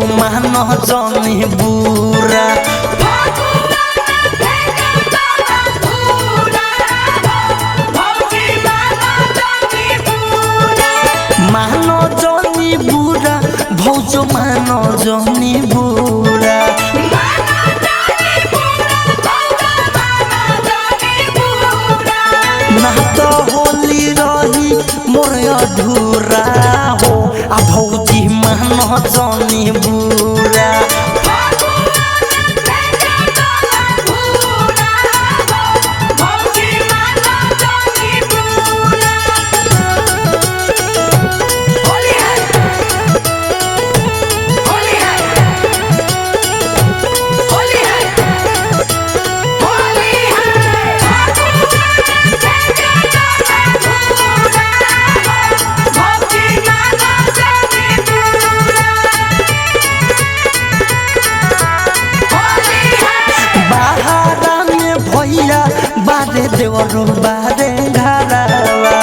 मानो जनी बुरा मानो जनी बुरा भौजो मानो जनी बुरा ना तो होली रही मोर अधूरा हो आ भौजी मानो जनी बुरा बारे देवरो बारे घरवा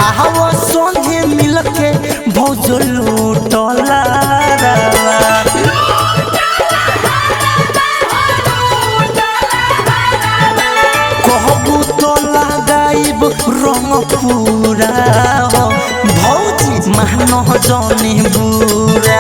आहवो संगे मिलके भौजो लूटला कहबू तो लगाइब रंग पूरा हो भौजी मानो जनी बुरा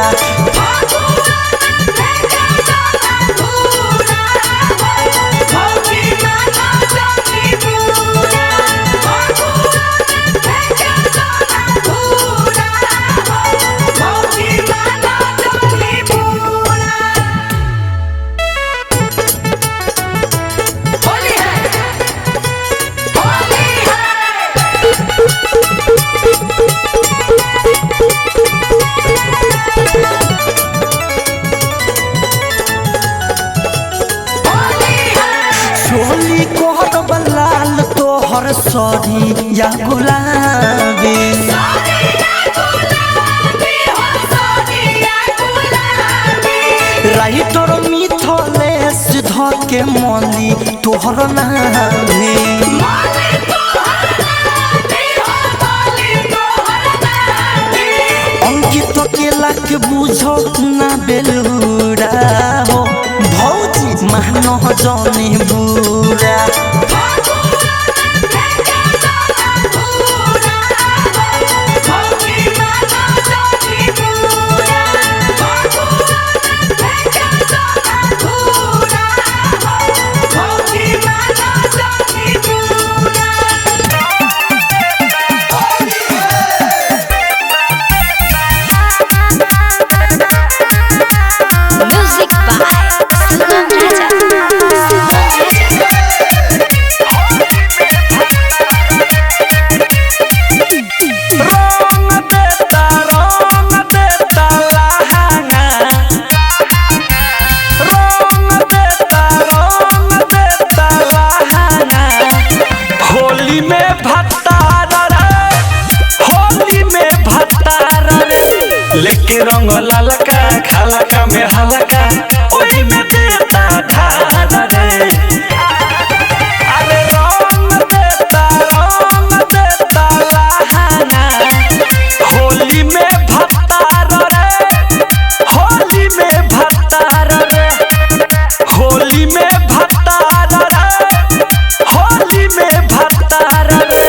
सोली कोहर बलाल तोहर सरी या गुलाबी राइटर मिथलेश धके मली तोहर नाभी अंकित केला के बुझो ना बेलूरा हो भौजी मानो जनी बुरा लेके रंग लालका खालका में हलका ओही में देता ढाल रे अरे रंग देता लहाना होली में भत्तार रे होली में भत्तार रे होली में भत्तार रे होली में भत्तार रे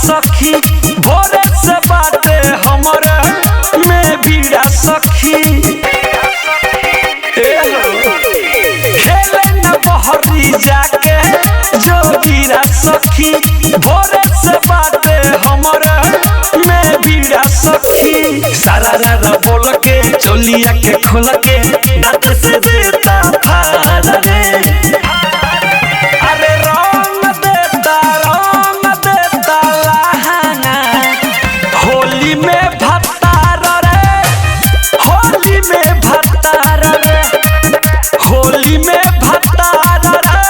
सखी भोरे से बाटे हमरे में भीड़ा सखी खेले न बहरी जाके जो गिरा सखी भोरे से बाटे हमरे में भीड़ा सखी सारा रारा बोल के चोलिया के खोल के दांत से देता फाड़ रे अरे रंग देता लहाना होली में भत्तार रे होली में भत्तार रे होली में भत्तार रे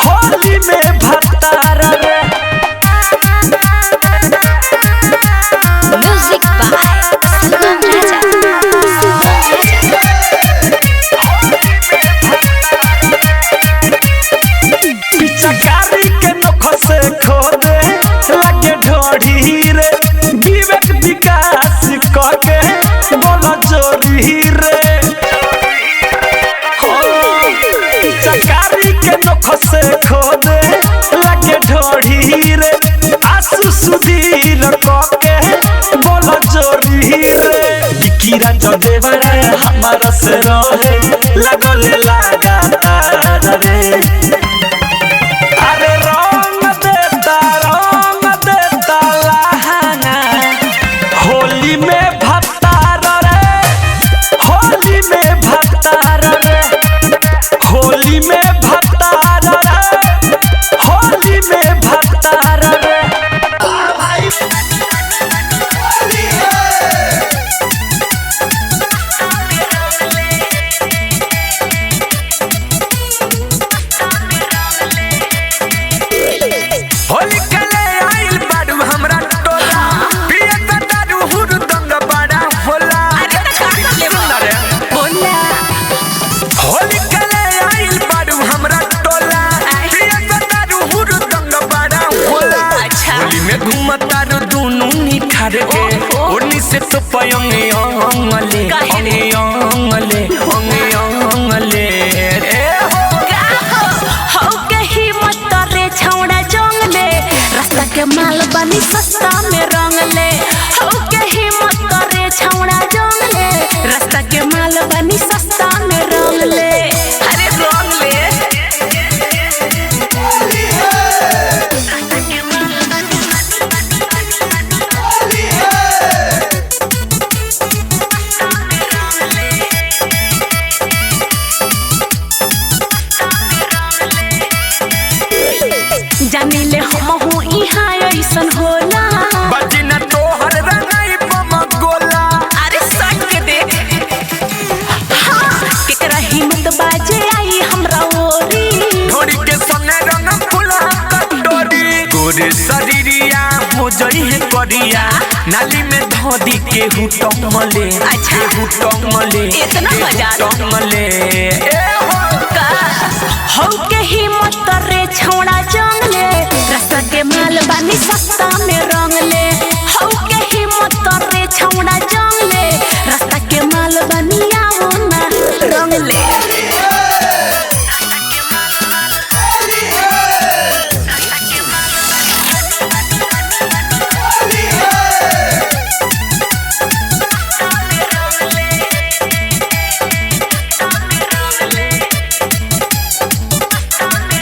होली में भत्तार रे धीरज देवरा हमारा से रहे लगल लगातार रे अरे रंग देता लहाना होली में भत्तार रे होली में भत्तार रे होली में भत्तार रे होली में भत्तार रे घूमतारो दोनों निखार के ओनी से तो पयंगे अंगले अंगले अंगले हो के हिम्मत रे छौड़ा जंगले रास्ता के माल बनी सस्ता में रंगले हो के हिम्मत रे छौड़ा जंगले रास्ता के माल बनी सस्ता में रंगले अरे रंगले जानिले हम हूँ इहाँ ऐसन होला बजना तोहर रंगाई बम गोला अरे सट के देख हाँ केकरा हिम्मत बाजे आई हमरा ओरी थोड़ी के संगे रंग फुला कटोरी गोरे शरीरिया हो जई है करिया नाली में धोदी के हुटमले अच्छा हुटमले इतना मजा हुटमले हो के हिम्मत रे छौड़ा जंगले रास्ता के माल बानी सस्ता में रंगले हो के हिम्मत रे छौड़ा जंगले रास्ता के माल बानी आओ ना रंगले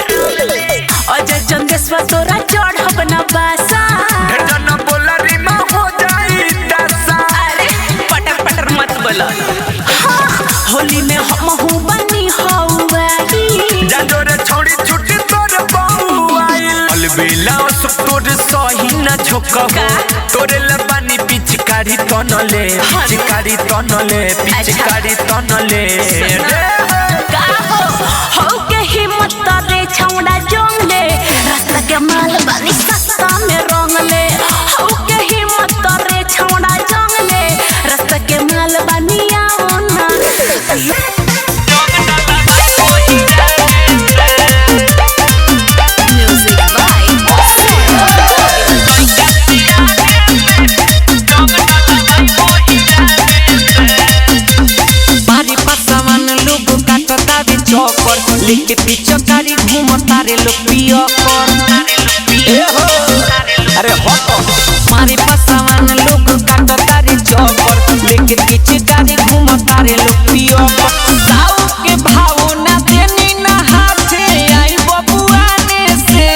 अजय चंदेश्वर तोरा चढ़ब न बासा ढेर न बोला रीमा हो जाई दशा अरे पटर पटर मत बोला हाँ, होली में हम हूँ बनी हौवाई जाजोरे छोड़ी छुट्टी तोर बहुआइल अलबेला सब तोर सही न झोकबो तोरे लबानी पिचकारी तनले पिचकारी तनले पिचकारी तनले हो के हिम्मत रे छौड़ा जंगले रास्ता के माल बानी सस्ता में रंगले हो के हिम्मत रे छौड़ा जंगले रास्ता के माल बानी आओ ना म्यूजिक बाय बारी पसवन लोग काटता रे चौकर लेके पिचकारी घूमता रे लोग पिया अरे हट मारी पसवन लोग काटता रे चौकर लेके पिचकारी घूमता रे लोग पिया साऊ के भाव ना देनी ना हाथे आई बबुआने से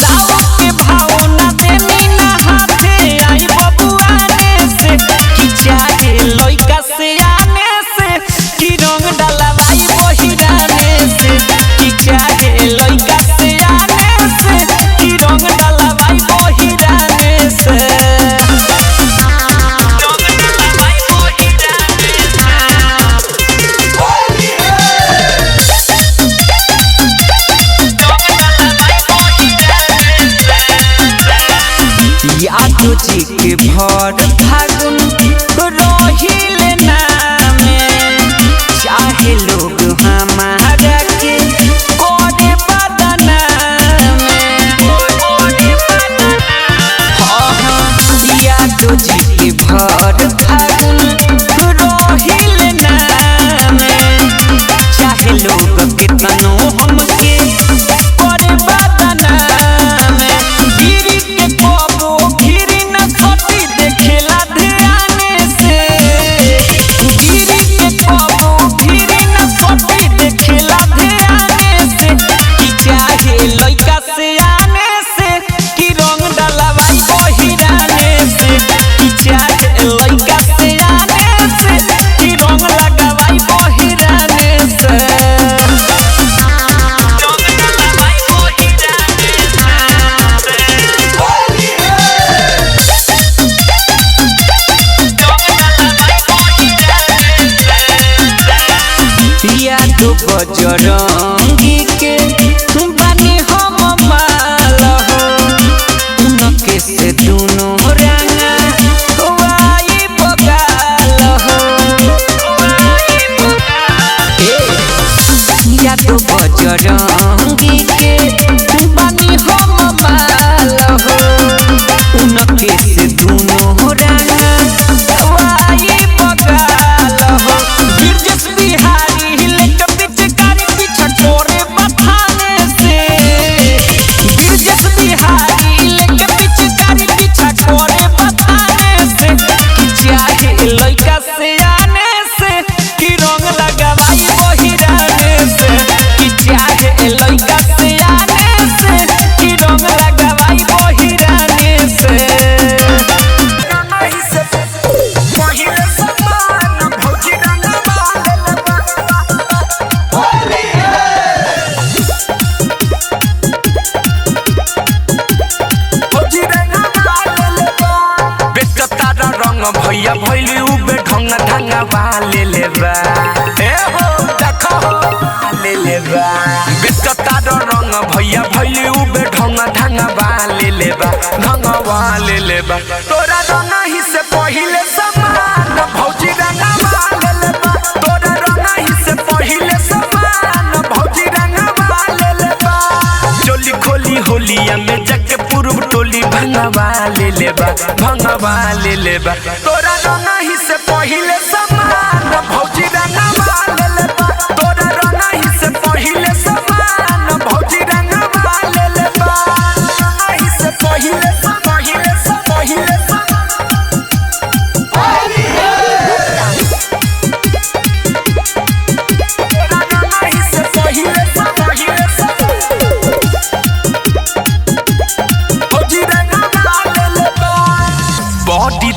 साऊ के भाव ना देनी ना हाथे आई बबुआने से कि चाहे लइका से आने से कि रंग डाला भाई बहिराने से कि चाहे लइका से बजरंगी के बानी हम माल हो उनके से दोनों रंगा वाई बगाल हो या तो बजरंगी के बानी हम माल हो उनके से दोनों रंगा वाई बगाल हो गिरजस बिहारी हिलक पिचकारी पीछा छोरे बथाने से गिरजस बिहारी हिलक पिचकारी पीछा छोरे बथाने से कि चाहे लइका से आने से कि रंग लगावाई वही राने से कि चाहे लइका से आने से कि रंग लगावाई वही राने से भैया भैली उबे ढंगा ढंगा वाले लेबा ए हो देखो ले लेबा बेचता रंग भैया भैली उबे ढंगा ढंगा वाले लेबा ढंगा वाले लेबा तोरा रंग ही से पहिले समान भौजी रंगा वाले लेबा तोरा रंग ही से पहिले समान भौजी रंगा वाले लेबा चोली खोली होलिया में जाके पूर्व टोली भंगवा ले लेबा तोरा रंग ही से पहिले समान भौजी रंगवा ले लेबा तोरा रंग ही से पहिले समान भौजी रंगवा ले लेबा ही से पहिले पहिले पहिले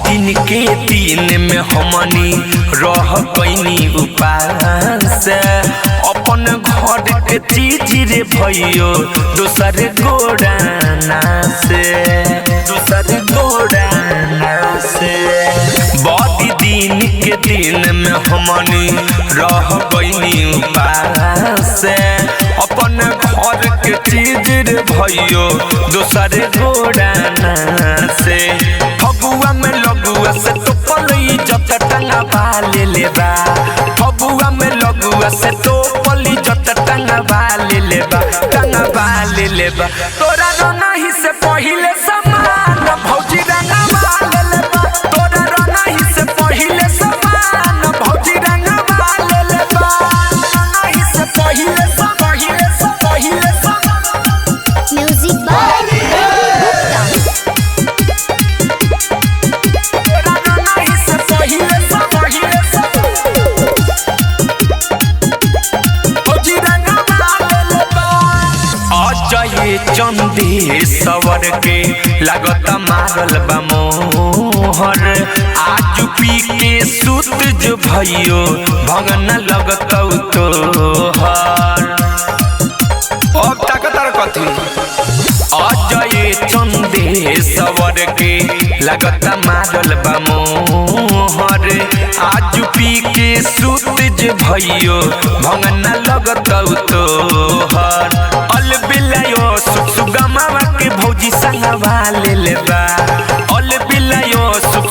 दिन के दिन में हमनी रह गईनी उपास अपन घर के चीज रे भइयो दोसर गोड़ाना से बड़ी दिन के दिन में हमनी रह गईनी उपास अपन घर के चीज रे भइयो दोसर गोड़ाना से फगुआ में लगुआ से तो पली जत टंगा वाले लेबा फगुआ में लगुआ से तो पली जत टंगा वाले लेबा तोरा रंग ही से पहिले समान भौजी रंगा वाले लेबा तोरा रंग ही से पहिले समान भौजी रंगा वाले लेबा रंग ही से पहिले म्यूजिक बाय चंदी सवर के लागत मारल बा मोहर आज पी के सुत जो भइयो भगना लगत तोहर अब ताकतर कथी अजय चंदे सवर के लागत मारल बा मोहर आज पी के सुत जो भइयो भगना लगत तोहर अलबिलायो सुगमावा के भौजी संगवा ले लेबा अलबिलायो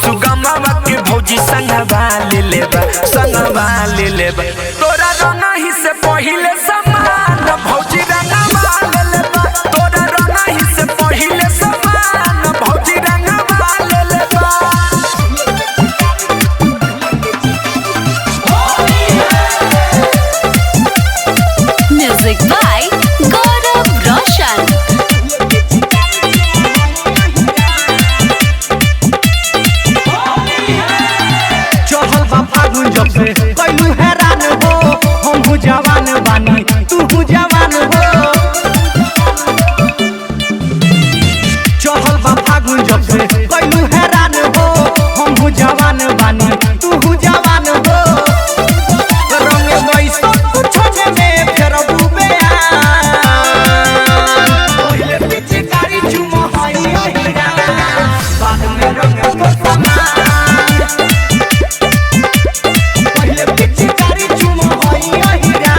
सुगमावा के भौजी संगवा ले लेबा तोरा रंग ही से पहिले समान भौजी रंगवा ले लेबा तोरा रंग ही से पहिले समान भौजी रंगवा ले लेबा म्यूजिक बाय गौरव रोशन चढ़ल बा फागुन जब से कैलू हैरान हो हम जवान बानी तू जवान हो चढ़ल बा फागुन जब से कैलू हैरान हो हम जवान बानी तू जवान हो रंग बैसो छोटे में फेर डूबे पहिले पीछे कारी चुमा हई हीरा बाद में रंग को पहिले पीछे कारी चुमा हई हीरा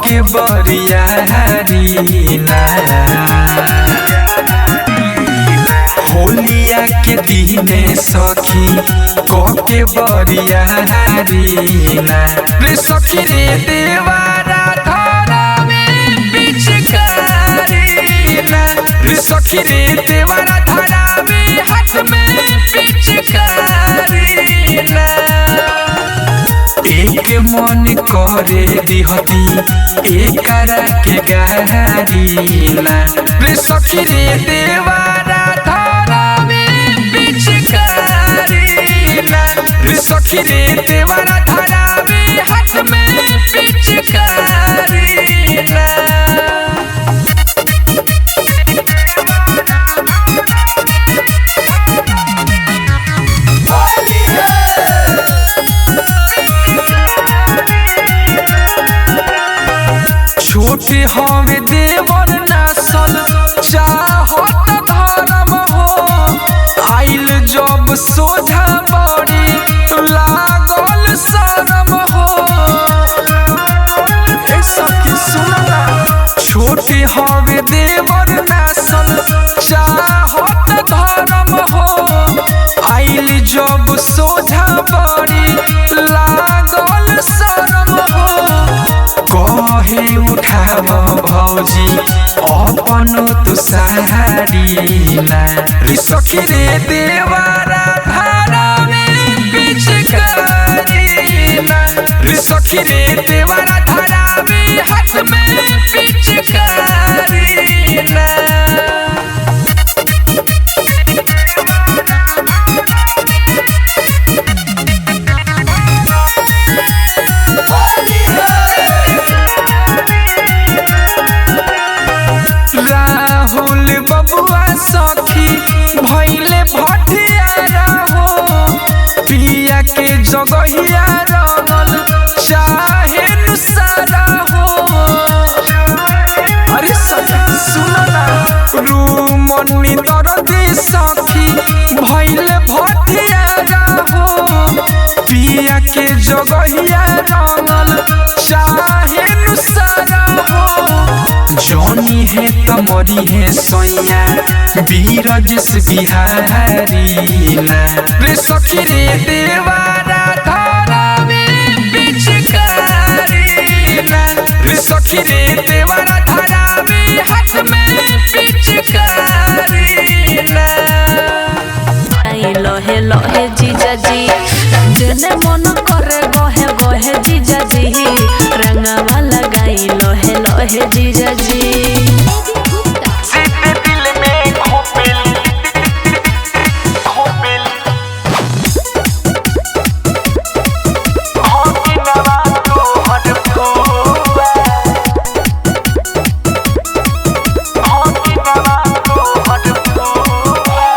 के बरियारी ना होलिया के दिने सखी के बरियारी ना रे सखी रे देवारा धरावे पिचकारी ना रे सखी रे देवारा धरावे हाथ में पिचकारी ना एक मन करे दिहती एकरा के गारी ना रे सखी रे देवारा धरावे पिचकारी ना रे सखी रे देवारा धरावे हाथ में पिचकारी ना छोटे हमें देवर नसल चाहत धर्म हो आइल जब सोझा बड़ी लागल शरम हो ए सखी सुनना छोटे हमें देवर नसल चाहत धर्म हो आइल जब सोझा बड़ी लागल शरम हो कहे उठाव भौजी अपन तू साड़ी ना रे सखी रे देवारा धरावे पिचकारी ना रे सखी रे देवारा धरावे हाथ में पिचकारी ना राहुल बबुआ सखी भैले भटियारा हो पिया के जगहिया रंगल चाहे सारा हो अरे सखी सुनना रूमनी दरदी सखी भैले भटियारा हो पिया के जगहिया रंगल चाहे सारा हो जॉनी है तमरी है सोया बीरजस बिहारी ना रे सखी रे देवारा धरावे पिचकारी ना रे सखी रे देवारा धरावे हाथ में पिचकारी ना लहे लहे जीजा जी जेने मन करे गहे गहे जीजा जी रंगवा लगाई लहे लहे जीजा जी सीधे दिल में खोपिल नवा तो हट फूआ नवा तो हट फूआ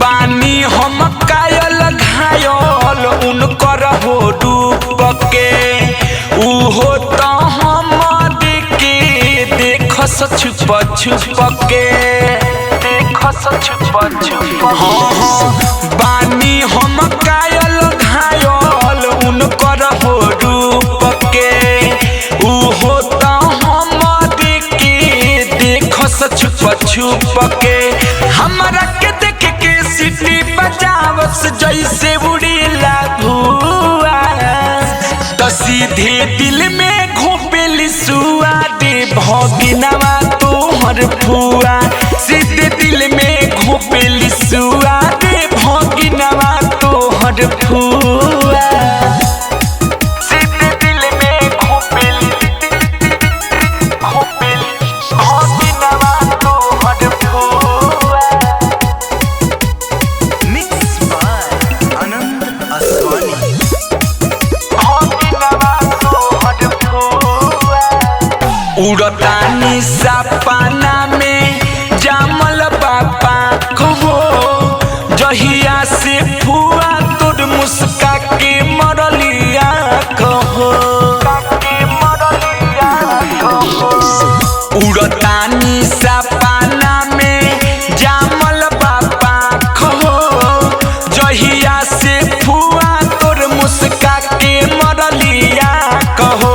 पानी हम कायल घायल उनकर हो डूब के उहो तो हम के देख छुप छुप के हाँ बानी हम कायल घायल उनकर हो डूब के उहो तो हम के देख छुप छुप के हमरा के देख के सीटी बजावस जैसे उड़ीला धुआ तो सीधे दिल में घोपेली सुआ दे भगिनवा तोहर फुआ सीधे दिल में घोपेली सुआ दे भगिनवा तोहर फुआ सीधे दिल में घोपेली भगिनवा तोहर फुआ मिक्स बाय आनंद असवानी उड़तानी सपना में जामल बापा कहो जहिया से फुआ तोर मुस्का के मरलिया कहो उड़तानी सपना में जामल बापा कहो जहिया से फुआ तोर मुस्का के मरलिया कहो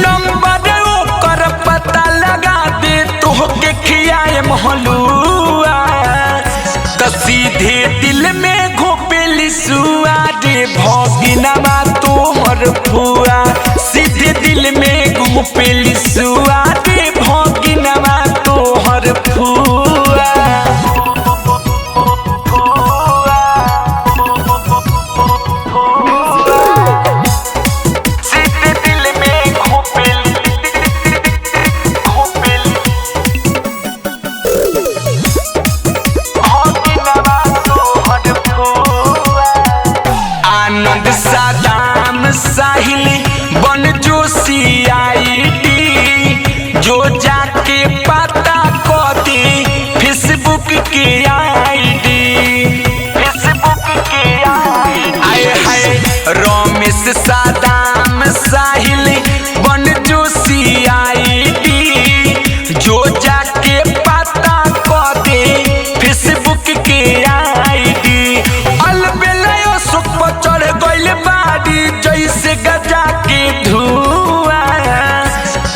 नंबर भगिनमा तोहर फुआ सीधे दिल में घुपेली सुआ रे भगिनमा तोहर फुआ सीधे दिल में घुपेली भगिनमा तोहर फुआ आनंद सादाम साहिल बन जोशी आईडी जो जाके पता कर दे फेसबुक के आईडी आए हाय रमेश सादाम साहिल बन जोशी आईडी जो जाके पता कर दे फेसबुक के आईडी अलबेला सुख पर चढ़ गइल बाड़ी जैसे गजा के धुआं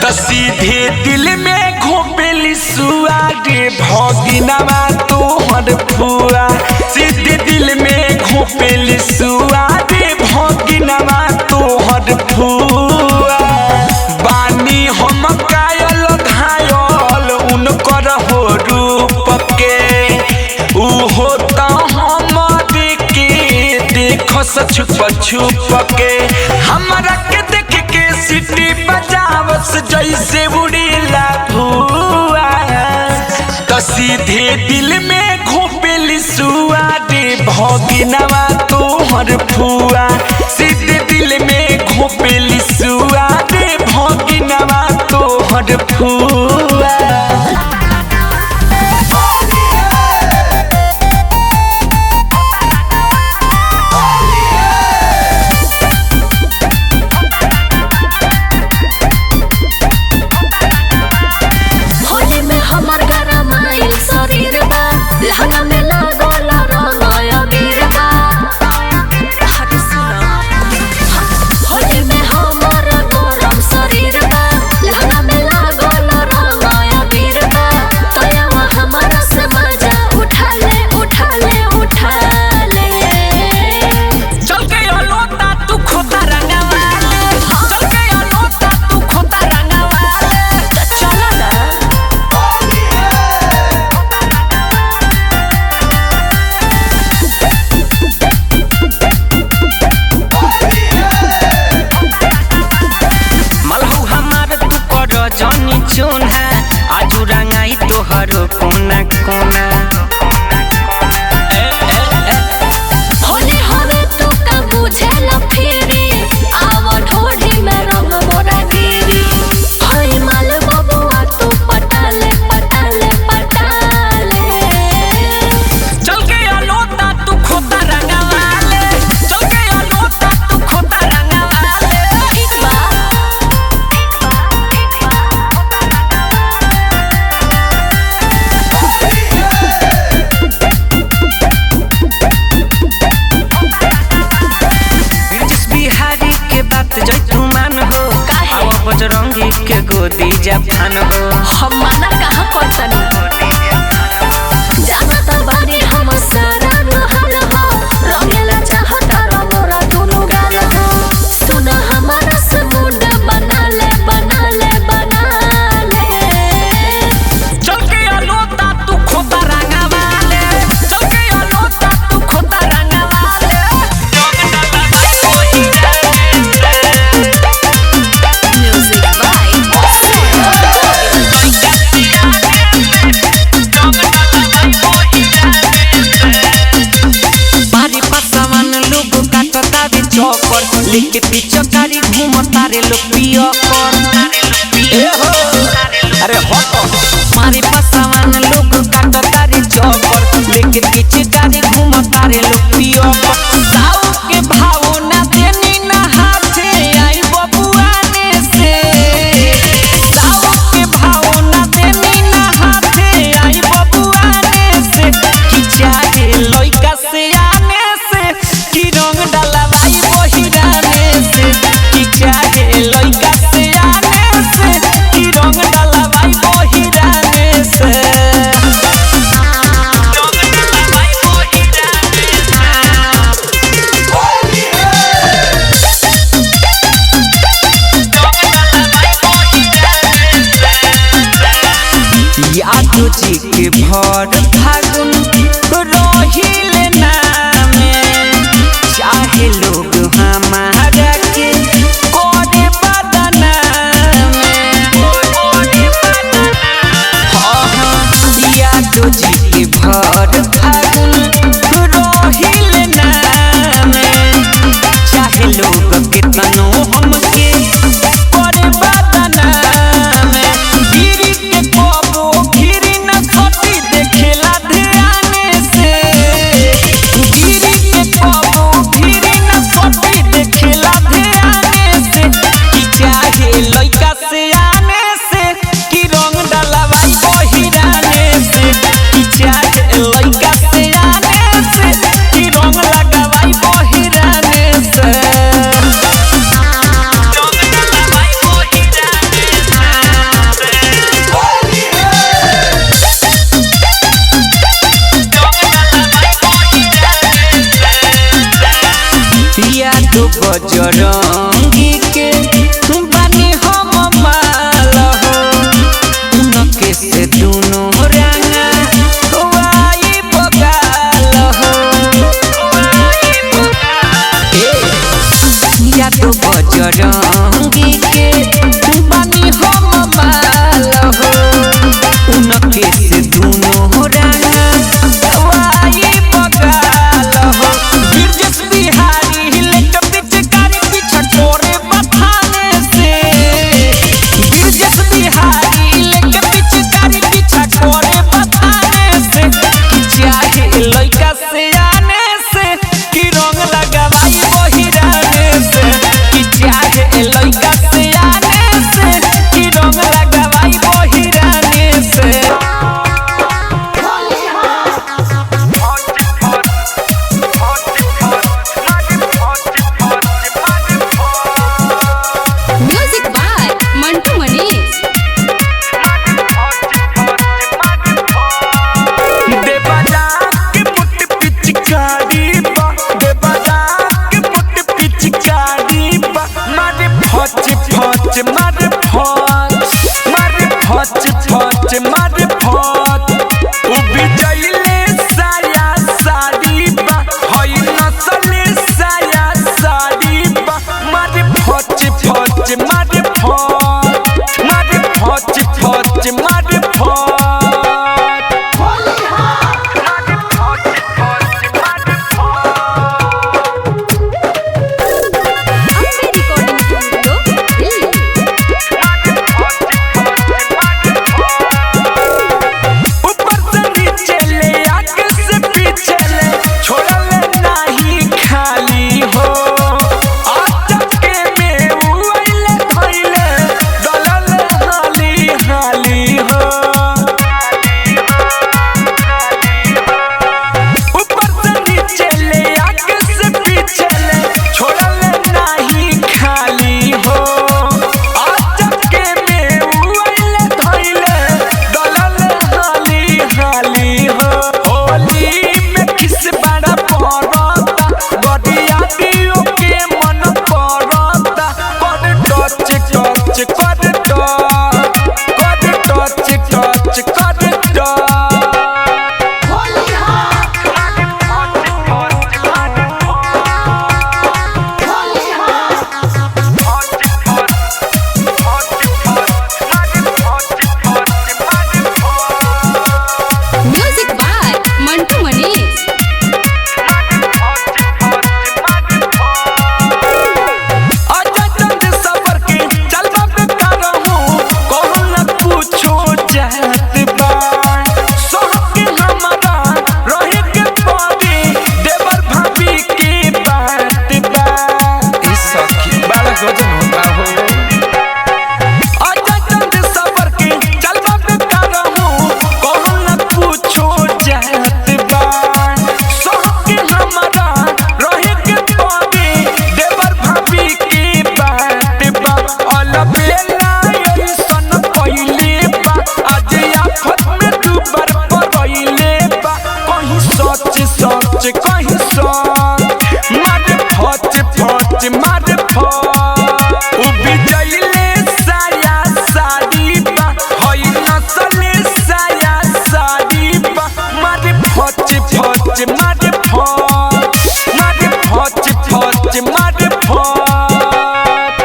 त सीधे दिल में घोपेली सुआ रे भगिनमा तोहर फुआ सीधे दिल में घोपेली सुआ रे भगिनमा तोहर फुआ बानी हम कायल घायल उनकर हो रूप के उहो त हमरे के देखस छुप छुप के हमरा के देख के सीटी बजावस जैसे उड़ेला भुआ त सीधे दिल में घोपेली सुआ रे भगिनमा तोहर फुआ सीधे दिल में घोपेली सुआ रे भगिनमा तोहर फुआ होली में हमर गरमाइल शरीर बा लहंगा में लागल रंग अबीर बा हट सुना होली में हमर गरम शरीर बा लहंगा में लागल रंग अबीर बा तयवा हमरा से मजा उठा ले चल के लोटा तू खोता रंगवा चल के लोटा तू खोता रंगवा त चल ना मलहू हमार तू कर जानी चोन है आजू रंगाई तोहर कोना कोना होली हवे तू का बुझेला फेरी आव ढोढ़ी में रंग मोरा गिरी हई माल बबुआ तू पटाले चल के लोटा तू खोता रंगवा ले चल के लोटा तू खोता रंगवा ले ठीक बा ब्रिटिश बिहारी के बात जै तू मान हो काहे? आवा बजरंगी के गोदी जापान हो हम माना कहाँ करतनी जानत बानी हम सारा नहाल हो रंगेला चाहता रा मोरा दुनु गाल हो सुन हमारा से मुंड बना ले चल के लोटा तू खोता रंगवा ले चल के लोटा तू खोता रंगवा ले म्यूजिक बाय बारी पसवन लोग काटता रे चौपर लेके पीछे कारी घूमता रे लोग पियो पर ए हो अरे हो मारी पसवन लोग काटता रे चौपर लेके पीछे कारी घूमता रे लोग पियो पर साऊ के भाव ना देनी ना हाथे आई बबुआ ने से साऊ के भाव ना देनी ना हाथे आई बबुआ ने से कि चाहे लइका से आने से कि रंग डाला भाई बहिराने से कि चाहे लइका यादव जी के भर फागुन रहिले नामे चाहे लोग हमारा के करे बदनामे यादव जी के भर फागुन रहिले नामे चाहे लोग कितनो हमके करे बदनामे गिरी के कबो गिरी न सती देखेला ध्याने से गिरी के कबो गिरी न सती देखेला ध्याने से कि चाहे लइका से आने से कि रंग डलवाई बहिराने से कि चाहे लइका से आने से कि रंग लगावाई बहिराने से यादव बजरंग